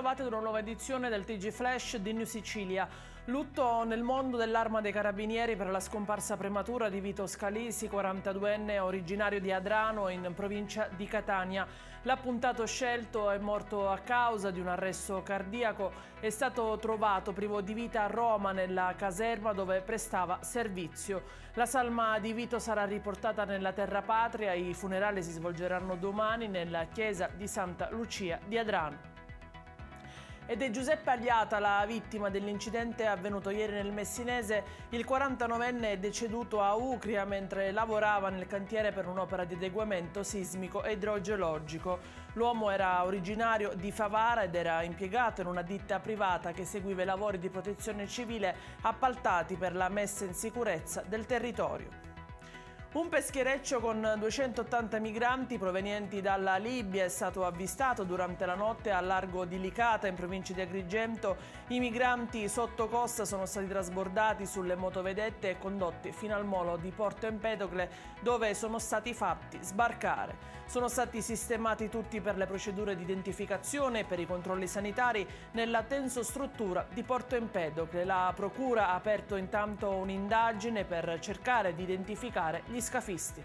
bentrovati ad una nuova edizione del TG Flash di New Sicilia. Lutto nel mondo dell'Arma dei Carabinieri per la scomparsa prematura di Vito Scalisi, 42enne originario di Adrano in provincia di Catania. L'appuntato scelto è morto a causa di un arresto cardiaco. È stato trovato privo di vita a Roma nella caserma dove prestava servizio. La salma di Vito sarà riportata nella terra patria. I funerali si svolgeranno domani nella chiesa di Santa Lucia di Adrano. Ed è Giuseppe Agliata la vittima dell'incidente avvenuto ieri nel Messinese. Il 49enne è deceduto a Ucria mentre lavorava nel cantiere per un'opera di adeguamento sismico e idrogeologico. L'uomo era originario di Favara ed era impiegato in una ditta privata che seguiva i lavori di protezione civile appaltati per la messa in sicurezza del territorio. Un peschereccio con 280 migranti provenienti dalla Libia è stato avvistato durante la notte al largo di Licata, in provincia di Agrigento. I migranti sotto costa sono stati trasbordati sulle motovedette e condotti fino al molo di Porto Empedocle, dove sono stati fatti sbarcare. Sono stati sistemati tutti per le procedure di identificazione e per i controlli sanitari nella tensostruttura di Porto Empedocle. La procura ha aperto intanto un'indagine per cercare di identificare gli scafisti.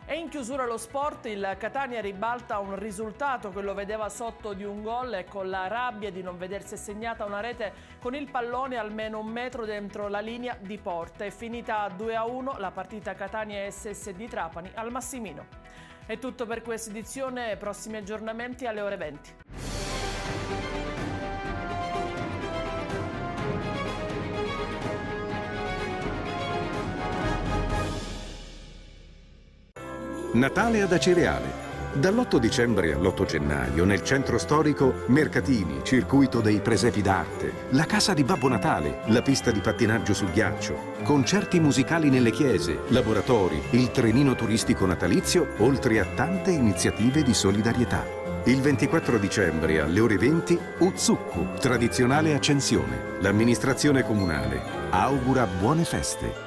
E in chiusura lo sport, il Catania ribalta un risultato che lo vedeva sotto di un gol e con la rabbia di non vedersi assegnata una rete con il pallone almeno un metro dentro la linea di porta. È finita 2-1 la partita Catania SS di Trapani al Massimino. È tutto per questa edizione, prossimi aggiornamenti alle ore 20. Natale ad Acireale. Dall'8 dicembre all'8 gennaio nel centro storico mercatini, circuito dei presepi d'arte, la casa di Babbo Natale, la pista di pattinaggio sul ghiaccio, concerti musicali nelle chiese, laboratori, il trenino turistico natalizio, oltre a tante iniziative di solidarietà. Il 24 dicembre alle ore 20 Uzzukku, tradizionale accensione. L'amministrazione comunale augura buone feste.